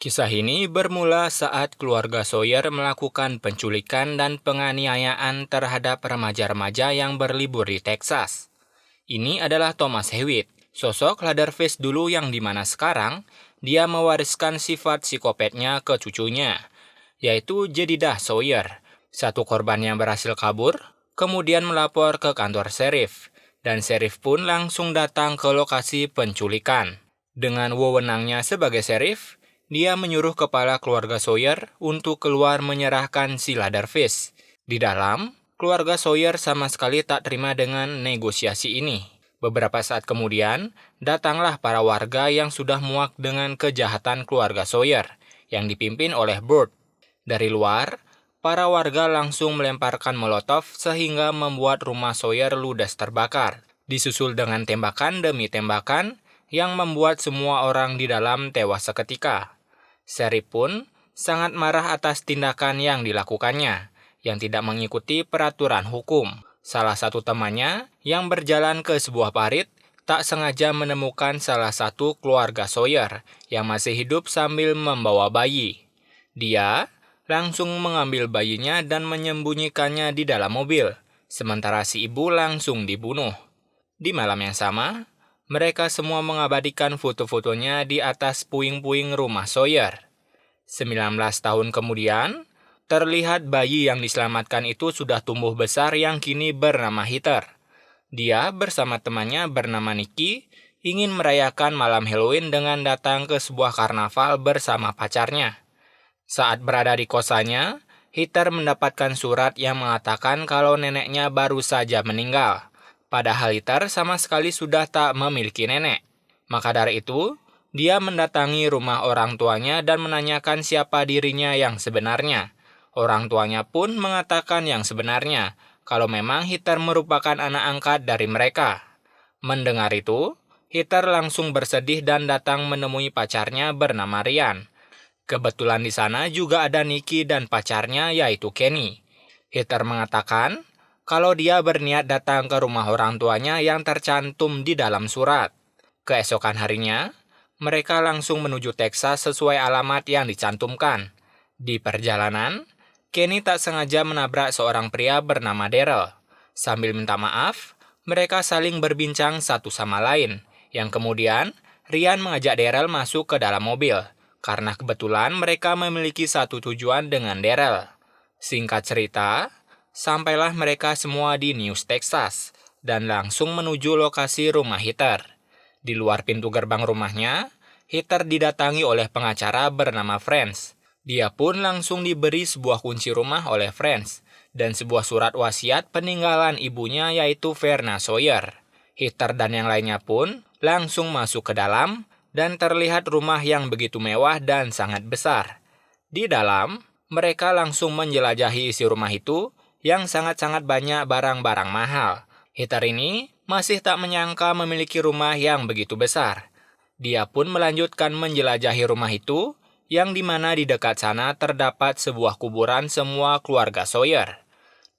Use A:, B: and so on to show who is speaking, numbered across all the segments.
A: Kisah ini bermula saat keluarga Sawyer melakukan penculikan dan penganiayaan terhadap remaja-remaja yang berlibur di Texas. Ini adalah Thomas Hewitt, sosok Leatherface dulu yang dimana sekarang dia mewariskan sifat psikopatnya ke cucunya, yaitu Jedidah Sawyer, satu korban yang berhasil kabur, kemudian melapor ke kantor sheriff, dan sheriff pun langsung datang ke lokasi penculikan. Dengan wewenangnya sebagai sheriff, dia menyuruh kepala keluarga Sawyer untuk keluar menyerahkan si Leatherface. Di dalam, keluarga Sawyer sama sekali tak terima dengan negosiasi ini. Beberapa saat kemudian, datanglah para warga yang sudah muak dengan kejahatan keluarga Sawyer, yang dipimpin oleh Burt. Dari luar, para warga langsung melemparkan molotov sehingga membuat rumah Sawyer ludes terbakar, disusul dengan tembakan demi tembakan yang membuat semua orang di dalam tewas seketika. Sheriff pun sangat marah atas tindakan yang dilakukannya, yang tidak mengikuti peraturan hukum. Salah satu temannya yang berjalan ke sebuah parit tak sengaja menemukan salah satu keluarga Sawyer yang masih hidup sambil membawa bayi. Dia langsung mengambil bayinya dan menyembunyikannya di dalam mobil, sementara si ibu langsung dibunuh. Di malam yang sama, mereka semua mengabadikan foto-fotonya di atas puing-puing rumah Sawyer. 19 tahun kemudian, terlihat bayi yang diselamatkan itu sudah tumbuh besar yang kini bernama Heather. Dia bersama temannya bernama Nicky ingin merayakan malam Halloween dengan datang ke sebuah karnaval bersama pacarnya. Saat berada di kosannya, Heather mendapatkan surat yang mengatakan kalau neneknya baru saja meninggal. Padahal Heather sama sekali sudah tak memiliki nenek. Maka dari itu, dia mendatangi rumah orang tuanya dan menanyakan siapa dirinya yang sebenarnya. Orang tuanya pun mengatakan yang sebenarnya, kalau memang Heather merupakan anak angkat dari mereka. Mendengar itu, Heather langsung bersedih dan datang menemui pacarnya bernama Ryan. Kebetulan di sana juga ada Nicky dan pacarnya yaitu Kenny. Heather mengatakan kalau dia berniat datang ke rumah orang tuanya yang tercantum di dalam surat. Keesokan harinya, mereka langsung menuju Texas sesuai alamat yang dicantumkan. Di perjalanan, Kenny tak sengaja menabrak seorang pria bernama Daryl. Sambil minta maaf, mereka saling berbincang satu sama lain, yang kemudian Ryan mengajak Daryl masuk ke dalam mobil, karena kebetulan mereka memiliki satu tujuan dengan Daryl. Singkat cerita, sampailah mereka semua di News, Texas, dan langsung menuju lokasi rumah Heather. Di luar pintu gerbang rumahnya, Heather didatangi oleh pengacara bernama Franz. Dia pun langsung diberi sebuah kunci rumah oleh Franz, dan sebuah surat wasiat peninggalan ibunya yaitu Verna Sawyer. Heather dan yang lainnya pun langsung masuk ke dalam, dan terlihat rumah yang begitu mewah dan sangat besar. Di dalam, mereka langsung menjelajahi isi rumah itu yang sangat-sangat banyak barang-barang mahal. Heather ini masih tak menyangka memiliki rumah yang begitu besar. Dia pun melanjutkan menjelajahi rumah itu, yang dimana di dekat sana terdapat sebuah kuburan semua keluarga Sawyer.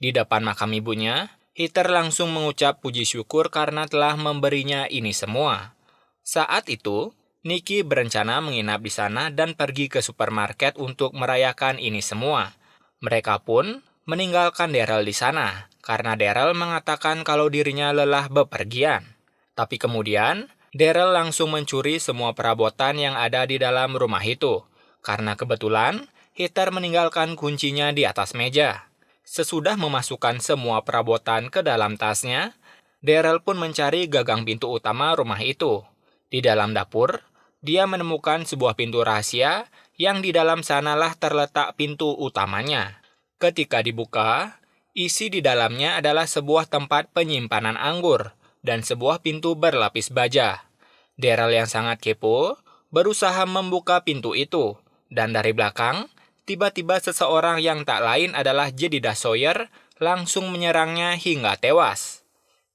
A: Di depan makam ibunya, Heather langsung mengucap puji syukur karena telah memberinya ini semua. Saat itu, Nicky berencana menginap di sana dan pergi ke supermarket untuk merayakan ini semua. Mereka pun meninggalkan Daryl di sana, karena Daryl mengatakan kalau dirinya lelah bepergian. Tapi kemudian, Daryl langsung mencuri semua perabotan yang ada di dalam rumah itu, karena kebetulan Heather meninggalkan kuncinya di atas meja. Sesudah memasukkan semua perabotan ke dalam tasnya, Daryl pun mencari gagang pintu utama rumah itu. Di dalam dapur, dia menemukan sebuah pintu rahasia yang di dalam sanalah terletak pintu utamanya. Ketika dibuka, isi di dalamnya adalah sebuah tempat penyimpanan anggur dan sebuah pintu berlapis baja. Daryl yang sangat kepo berusaha membuka pintu itu, dan dari belakang, tiba-tiba seseorang yang tak lain adalah Jedidah Sawyer langsung menyerangnya hingga tewas.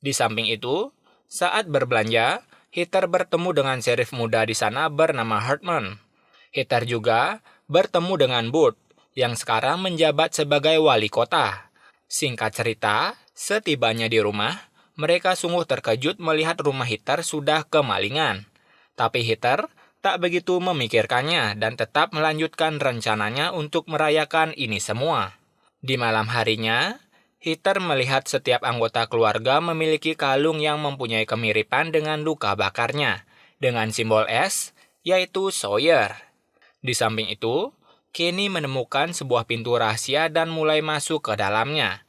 A: Di samping itu, saat berbelanja, Heather bertemu dengan sheriff muda di sana bernama Hartman. Heather juga bertemu dengan Burt, yang sekarang menjabat sebagai wali kota. Singkat cerita, setibanya di rumah, mereka sungguh terkejut melihat rumah Heather sudah kemalingan. Tapi Heather tak begitu memikirkannya dan tetap melanjutkan rencananya untuk merayakan ini semua. Di malam harinya, Heather melihat setiap anggota keluarga memiliki kalung yang mempunyai kemiripan dengan luka bakarnya, dengan simbol S, yaitu Sawyer. Di samping itu, Kenny menemukan sebuah pintu rahasia dan mulai masuk ke dalamnya.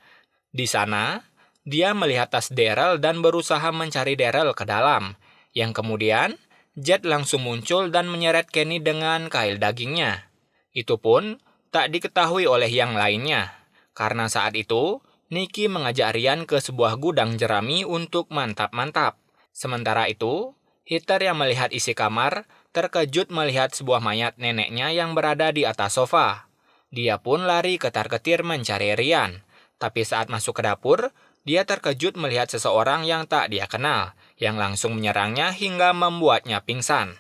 A: Di sana, dia melihat tas Daryl dan berusaha mencari Daryl ke dalam, yang kemudian Jet langsung muncul dan menyeret Kenny dengan kail dagingnya. Itu pun tak diketahui oleh yang lainnya, karena saat itu Nikki mengajak Ryan ke sebuah gudang jerami untuk mantap-mantap. Sementara itu, Heather yang melihat isi kamar terkejut melihat sebuah mayat neneknya yang berada di atas sofa. Dia pun lari ketar-ketir mencari Ryan. Tapi saat masuk ke dapur, dia terkejut melihat seseorang yang tak dia kenal, yang langsung menyerangnya hingga membuatnya pingsan.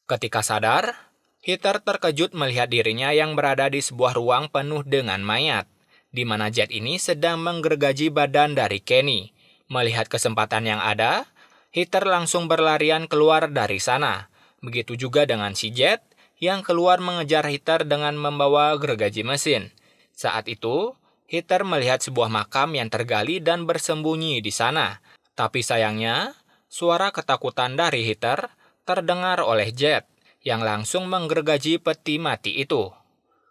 A: Ketika sadar, Heather terkejut melihat dirinya yang berada di sebuah ruang penuh dengan mayat, di mana Jet ini sedang menggergaji badan dari Kenny. Melihat kesempatan yang ada, Heather langsung berlarian keluar dari sana. Begitu juga dengan si Jet yang keluar mengejar Heather dengan membawa gergaji mesin. Saat itu, Heather melihat sebuah makam yang tergali dan bersembunyi di sana. Tapi sayangnya, suara ketakutan dari Heather terdengar oleh Jet yang langsung menggergaji peti mati itu.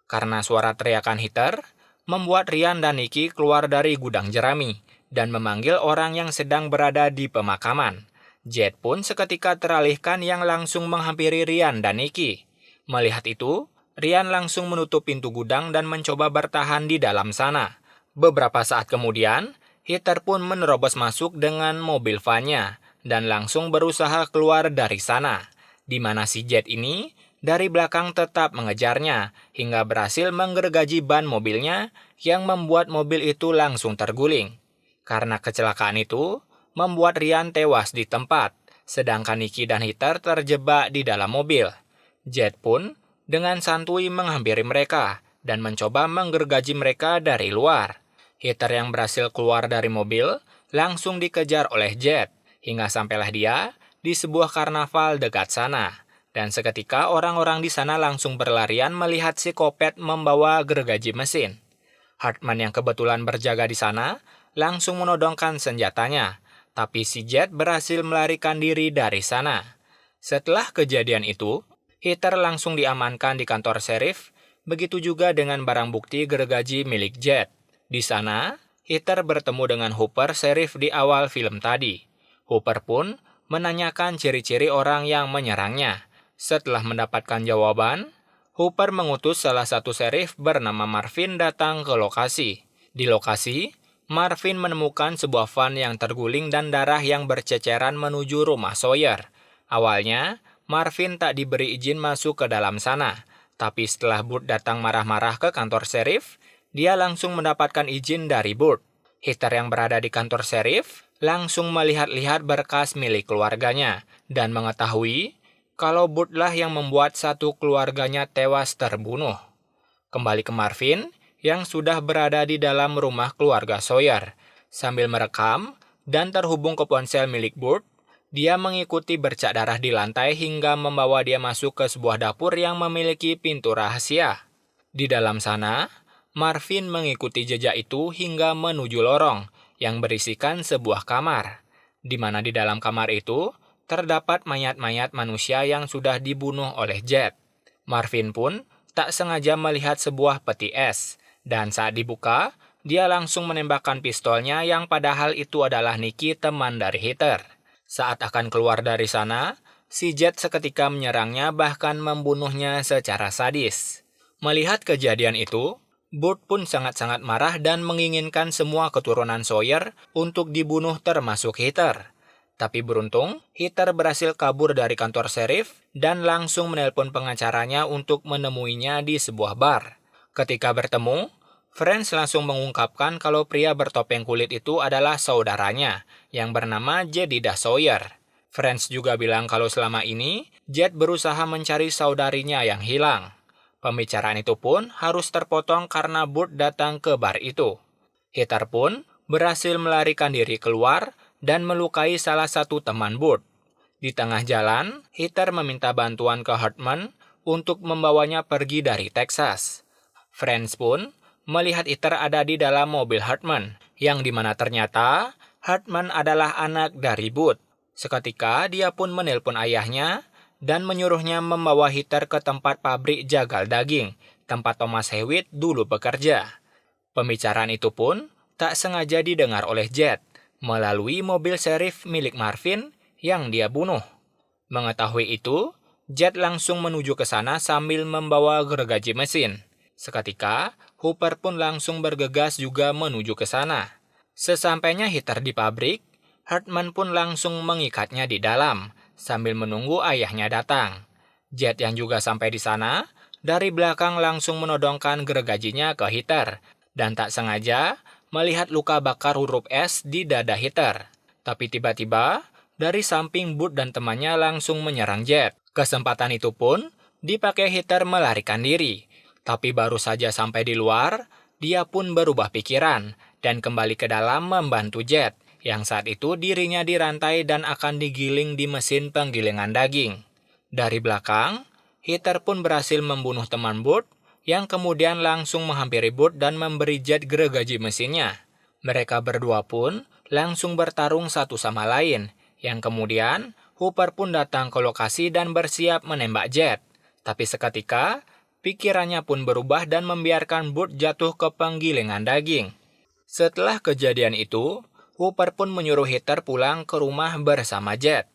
A: Karena suara teriakan Heather membuat Ryan dan Nikki keluar dari gudang jerami dan memanggil orang yang sedang berada di pemakaman. Jet pun seketika teralihkan yang langsung menghampiri Ryan dan Nikki. Melihat itu, Ryan langsung menutup pintu gudang dan mencoba bertahan di dalam sana. Beberapa saat kemudian, Heather pun menerobos masuk dengan mobil van-nya dan langsung berusaha keluar dari sana, di mana si Jet ini dari belakang tetap mengejarnya hingga berhasil menggergaji ban mobilnya yang membuat mobil itu langsung terguling. Karena kecelakaan itu, membuat Ryan tewas di tempat, sedangkan Nikki dan Heather terjebak di dalam mobil. Jet pun dengan santuy menghampiri mereka dan mencoba menggergaji mereka dari luar. Heather yang berhasil keluar dari mobil langsung dikejar oleh Jet, hingga sampailah dia di sebuah karnaval dekat sana. Dan seketika orang-orang di sana langsung berlarian melihat si Kopet membawa gergaji mesin. Hartman yang kebetulan berjaga di sana langsung menodongkan senjatanya, tapi si Jet berhasil melarikan diri dari sana. Setelah kejadian itu, Heather langsung diamankan di kantor sheriff, begitu juga dengan barang bukti gergaji milik Jet. Di sana, Heather bertemu dengan Hooper, sheriff di awal film tadi. Hooper pun menanyakan ciri-ciri orang yang menyerangnya. Setelah mendapatkan jawaban, Hooper mengutus salah satu sheriff bernama Marvin datang ke lokasi. Di lokasi, Marvin menemukan sebuah van yang terguling dan darah yang berceceran menuju rumah Sawyer. Awalnya, Marvin tak diberi izin masuk ke dalam sana, tapi setelah Burt datang marah-marah ke kantor sheriff, dia langsung mendapatkan izin dari Burt. Heather yang berada di kantor sheriff langsung melihat-lihat berkas milik keluarganya dan mengetahui kalau Burt lah yang membuat satu keluarganya tewas terbunuh. Kembali ke Marvin yang sudah berada di dalam rumah keluarga Sawyer. Sambil merekam dan terhubung ke ponsel milik Burt, dia mengikuti bercak darah di lantai hingga membawa dia masuk ke sebuah dapur yang memiliki pintu rahasia. Di dalam sana, Marvin mengikuti jejak itu hingga menuju lorong yang berisikan sebuah kamar, di mana di dalam kamar itu terdapat mayat-mayat manusia yang sudah dibunuh oleh Jet. Marvin pun tak sengaja melihat sebuah peti es, dan saat dibuka, dia langsung menembakkan pistolnya yang padahal itu adalah Nikki, teman dari Heather. Saat akan keluar dari sana, si Jet seketika menyerangnya bahkan membunuhnya secara sadis. Melihat kejadian itu, Burt pun sangat-sangat marah dan menginginkan semua keturunan Sawyer untuk dibunuh termasuk Heather. Tapi beruntung, Heather berhasil kabur dari kantor sheriff dan langsung menelpon pengacaranya untuk menemuinya di sebuah bar. Ketika bertemu, Franz langsung mengungkapkan kalau pria bertopeng kulit itu adalah saudaranya yang bernama Jedidah Sawyer. Franz juga bilang kalau selama ini Jet berusaha mencari saudarinya yang hilang. Pembicaraan itu pun harus terpotong karena Burt datang ke bar itu. Heather pun berhasil melarikan diri keluar dan melukai salah satu teman Burt. Di Di tengah jalan, Heather meminta bantuan ke Hartman untuk membawanya pergi dari Texas. Franz pun melihat Heather ada di dalam mobil Hartman, yang dimana ternyata Hartman adalah anak dari Bud. Seketika dia pun menelpon ayahnya dan menyuruhnya membawa Heather ke tempat pabrik jagal daging, tempat Thomas Hewitt dulu bekerja. Pembicaraan itu pun tak sengaja didengar oleh Jet melalui mobil sheriff milik Marvin yang dia bunuh. Mengetahui itu, Jet langsung menuju ke sana sambil membawa gergaji mesin. Seketika, Hooper pun langsung bergegas juga menuju ke sana. Sesampainya Heather di pabrik, Hartman pun langsung mengikatnya di dalam, sambil menunggu ayahnya datang. Jet yang juga sampai di sana, dari belakang langsung menodongkan gergajinya ke Heather, dan tak sengaja melihat luka bakar huruf S di dada Heather. Tapi tiba-tiba, dari samping Bud dan temannya langsung menyerang Jet. Kesempatan itu pun dipakai Heather melarikan diri. Tapi baru saja sampai di luar, dia pun berubah pikiran dan kembali ke dalam membantu Jet, yang saat itu dirinya dirantai dan akan digiling di mesin penggilingan daging. Dari belakang, Heather pun berhasil membunuh teman Bud, yang kemudian langsung menghampiri Bud dan memberi Jet gergaji mesinnya. Mereka berdua pun langsung bertarung satu sama lain, yang kemudian Hooper pun datang ke lokasi dan bersiap menembak Jet. Tapi seketika, pikirannya pun berubah dan membiarkan Bud jatuh ke penggilingan daging. Setelah kejadian itu, Hooper pun menyuruh Heather pulang ke rumah bersama Jet.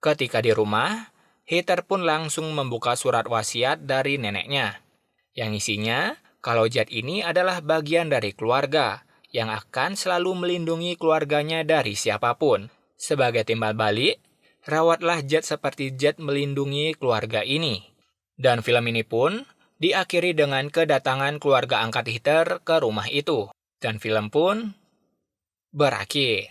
A: Ketika di rumah, Heather pun langsung membuka surat wasiat dari neneknya, yang isinya kalau Jet ini adalah bagian dari keluarga, yang akan selalu melindungi keluarganya dari siapapun. Sebagai timbal balik, rawatlah Jet seperti Jet melindungi keluarga ini. Dan film ini pun diakhiri dengan kedatangan keluarga angkat Heather ke rumah itu. Dan film pun berakhir.